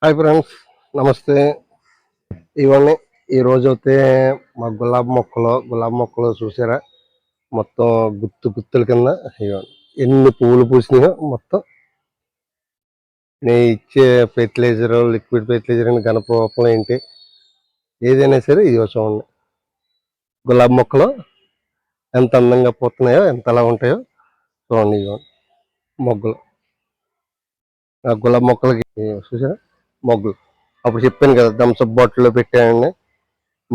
Hi friends, నమస్తే. ఇవన్నీ ఈరోజు అయితే మా గులాబీ మొక్కలు చూసారా? మొత్తం గుత్తుల కింద ఇవన్నీ ఎన్ని పువ్వులు పూసినాయో మొత్తం. నేను ఇచ్చే ఫెర్టిలైజర్, లిక్విడ్ ఫెర్టిలైజర్ అని గణపరూపం ఏంటి ఏదైనా సరే ఇదిగో చూడండి. గులాబీ మొక్కలు ఎంత అందంగా పోతున్నాయో, ఎంత అలా ఉంటాయో చూడండి. ఇవ్వండి మొగ్గలు. ఆ గులాబీ మొక్కలకి చూసారా మొగ్గలు. అప్పుడు చెప్పాను కదా, థమ్స్అప్ బాటిల్లో పెట్టానండి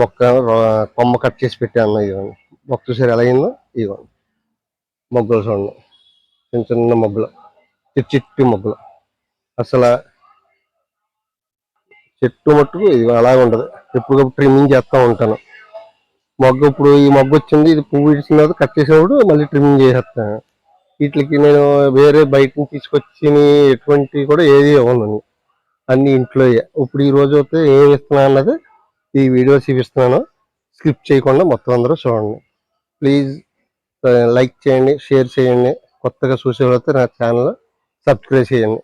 మొక్క, కొమ్మ కట్ చేసి పెట్టాను. ఇవ్వండి మొక్క చూసారు ఎలా అయిందో. ఇవ్వండి మొగ్గలు చూడండి, చిన్న చిన్న మొగ్గలు, చిట్టి మొగ్గలు. అసలు చెట్టు మట్టుకు ఇది అలాగే ఉంటుంది. ఎప్పటికప్పుడు ట్రిమ్మింగ్ చేస్తూ ఉంటాను. ఇప్పుడు ఈ మొగ్గ వచ్చింది, ఇది పువ్వు ఇచ్చిన తర్వాత కట్ చేసినప్పుడు మళ్ళీ ట్రిమ్మింగ్ చేసేస్తాను. వీటికి నేను వేరే బయట నుంచి తీసుకొచ్చి ఎటువంటి కూడా ఏది ఇవ్వను, అన్ని ఇంట్లో. ఇప్పుడు ఈ రోజు అయితే ఏమి ఇస్తున్నా అన్నది ఈ వీడియో చూపిస్తున్నాను. స్కిప్ చేయకుండా మొత్తం అందరూ చూడండి. ప్లీజ్ లైక్ చేయండి, షేర్ చేయండి. కొత్తగా చూసేవాళ్ళైతే నా ఛానల్ సబ్స్క్రైబ్ చేయండి.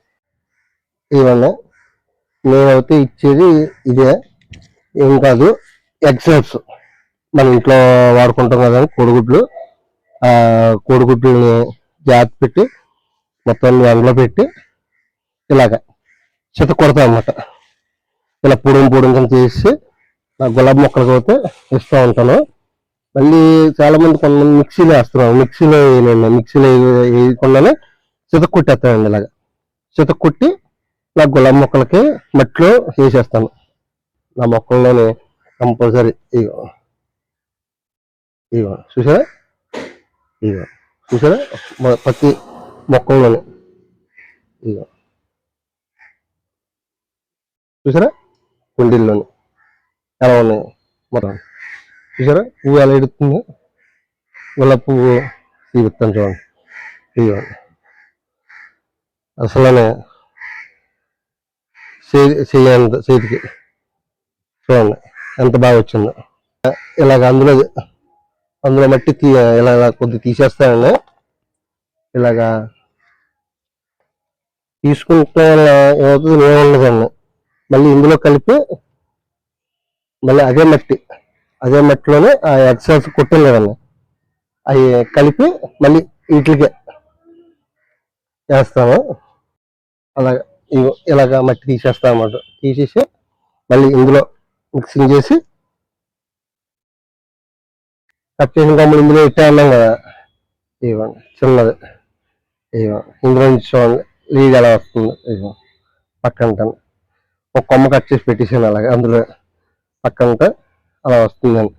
ఇవన్నీ నేనైతే ఇచ్చేది ఇదే, ఏం కాదు, ఎగ్స్. మన ఇంట్లో వాడుకుంటాం కదా కోడిగుడ్లు. కోడిగుడ్లని జాగ్రత్త పెట్టి మొత్తం ఎండలో పెట్టి ఇలాగ చెత్త కొడతాం అన్నమాట. ఇలా పొడుం కింద చేసి నా గులాబీ మొక్కలకు అయితే ఇస్తూ ఉంటాను. మళ్ళీ చాలా మంది కొంతమంది మిక్సీలో వేస్తున్నాను. మిక్సీలో వేయకుండానే చితక కొట్టేస్తానండి. ఇలాగ చితక కొట్టి నా గులాబీ మొక్కలకి మట్టిలో వేసేస్తాను. నా మొక్కల్లోనే కంపల్సరీ ఇగో చూసారా, చూసారా ప్రతి మొక్కల్లోనే ఇగో చూసారా, కుండీల్లోని ఎలా ఉన్నాయి మొత్తం. చూసారా పువ్వు ఎలా ఎడుతుంది, గులాబీ పువ్వు చూపిస్తాను చూడండి. ఇవ్వండి అసలనే చేతికి చూడండి ఎంత బాగా వచ్చిందో. ఇలాగ అందులో మట్టి ఇలా కొద్ది తీసేస్తానండి. ఇలాగా తీసుకుంటే ఏమవుతుంది, ఏముండదండి. మళ్ళీ ఇందులో కలిపి మళ్ళీ అదే మట్టిలోనే ఆ ఎక్సెల్స్ కొట్టాం కదండి, అవి కలిపి మళ్ళీ వీటికే వేస్తాము. అలాగా ఇలాగా మట్టి తీసేస్తాం అన్నమాట. తీసేసి మళ్ళీ ఇందులో మిక్సింగ్ చేసి కట్ చేసిన కొమ్మలు ఇందులో ఇట్టే అన్నాం కదా. ఇవ్వండి చిన్నది, ఇందులో నుంచి చూడండి లీడ్ ఎలా వస్తుంది. పక్కంటాను ఒక కొమ్మ కట్ చేసి పెట్టేసాను అలాగే అందులో పక్కంటే అలా వస్తుందండి.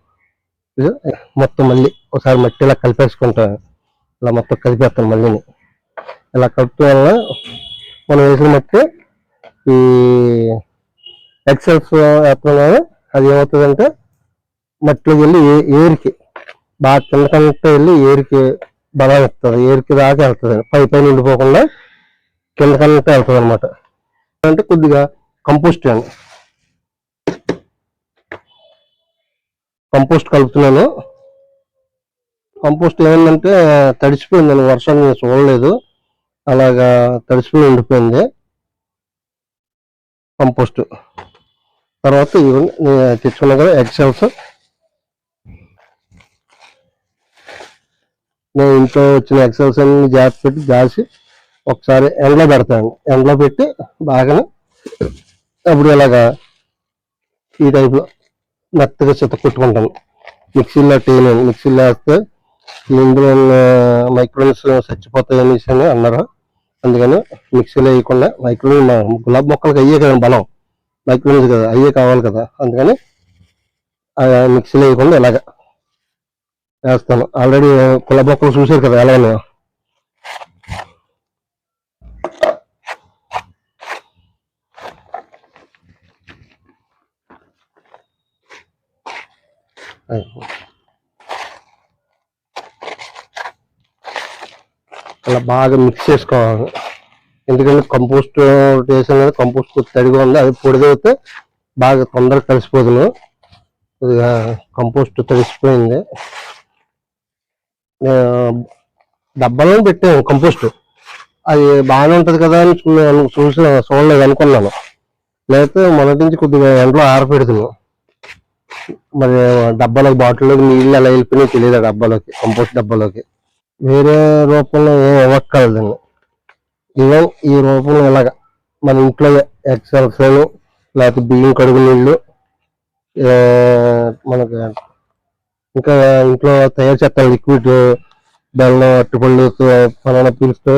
మొత్తం మళ్ళీ ఒకసారి మట్టి ఇలా కలిపేసుకుంటాను. ఇలా మొత్తం కలిపేస్తాను. మళ్ళీ ఇలా కలుపుతూ వల్ల మనం వేసిన మట్టి ఈ ఎక్సెల్స్ వేస్తున్నాను. అది ఏమవుతుందంటే మట్టిలోకి వెళ్ళి ఏరికి బాగా కిందకంటే వెళ్ళి ఏరికి బలం ఇస్తుంది. ఏరికి దాకా వెళ్తుంది, పై నిండిపోకుండా కిందకంటే వెళ్తుంది అనమాట. అంటే కొద్దిగా కంపోస్ట్ కలుపుతున్నాను. కంపోస్ట్ ఏమైందంటే తడిసిపోయిందని, వర్షం నేను చూడలేదు, అలాగా తడిసిపోయి ఉండిపోయింది కంపోస్ట్. తర్వాత ఇవన్నీ తెచ్చుకున్నా కదా ఎగ్స్, నేను ఇంట్లో వచ్చిన ఎగ్స్ అన్ని జాగ్రత్త పెట్టి దాచి ఒకసారి ఎండలో పెడతాను. ఎండలో పెట్టి బాగా అప్పుడు ఇలాగా ఈ టైప్లో మెత్తగా చెత్త కొట్టుకుంటాను. మిక్సీలో వేస్తే ఇందులో మైక్రోన్స్ చచ్చిపోతాయి అనేసి అన్నారు. అందుకని మిక్సీలో వేయకుండా గులాబీ మొక్కలకి అయ్యే కదా బలం, మైక్రోన్స్ కదా, అయ్యే కావాలి కదా. అందుకని మిక్సీలో వేయకుండా ఇలాగ వేస్తాను. ఆల్రెడీ గులాబీ మొక్కలు చూసారు కదా ఎలా ఉన్నాయో. అలా బాగా మిక్స్ చేసుకోవాలి. ఎందుకంటే కంపోస్ట్ వేసాను కదా, కంపోస్ట్ తడిగా ఉంది, అది పొడిదైతే బాగా తొందరగా కలిసిపోతుంది. కొద్దిగా కంపోస్ట్ తడిసిపోయింది. డబ్బాలో పెట్టాను కంపోస్ట్, అది బాగానే ఉంటుంది కదా అని చూడలేదు అనుకున్నాను. లేకపోతే మొదటి నుంచి కొద్దిగా ఎండలో ఆరపెడుతున్నాం. మరి డబ్బాలోకి బాటిల్లోకి నీళ్ళు ఎలా వెళ్ళిపోయినాయో తెలియదు. ఆ డబ్బాలోకి, కంపోస్ట్ డబ్బాలోకి వేరే రూపంలో ఏం ఇవ్వక్కర్లేదండి. ఈవెన్ ఈ రూపంలో ఇలాగ మన ఇంట్లో ఎక్సెల్స్లోను లేకపోతే బియ్యం కడుగు నీళ్ళు, మనకి ఇంకా ఇంట్లో తయారు చేస్తాను లిక్విడ్ బెల్లం, అరటిపళ్ళు, ఫలానా పీల్స్తో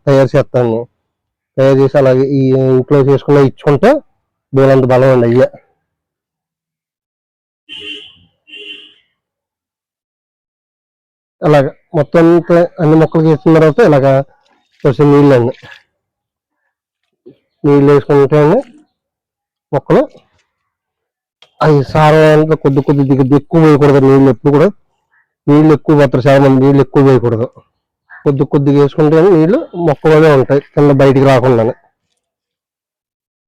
తయారు చేస్తాను. తయారు చేసి అలాగే ఈ ఇంట్లో చేసుకున్న ఇచ్చుకుంటే బోలంత బలం అండి అయ్యే. అలాగ మొత్తం అంతా అన్ని మొక్కలకి వేసిన తర్వాత ఇలాగ కొంచెం నీళ్ళు వేసుకుంటే మొక్కలు అవి సారం అంతా కొద్ది ఎక్కువ వేయకూడదు. నీళ్ళు ఎక్కువ పోతారు చాలా మంది. నీళ్ళు ఎక్కువ వేయకూడదు. కొద్దిగా వేసుకుంటే నీళ్ళు మొక్కలోనే ఉంటాయి కింద బయటికి రాకుండానే.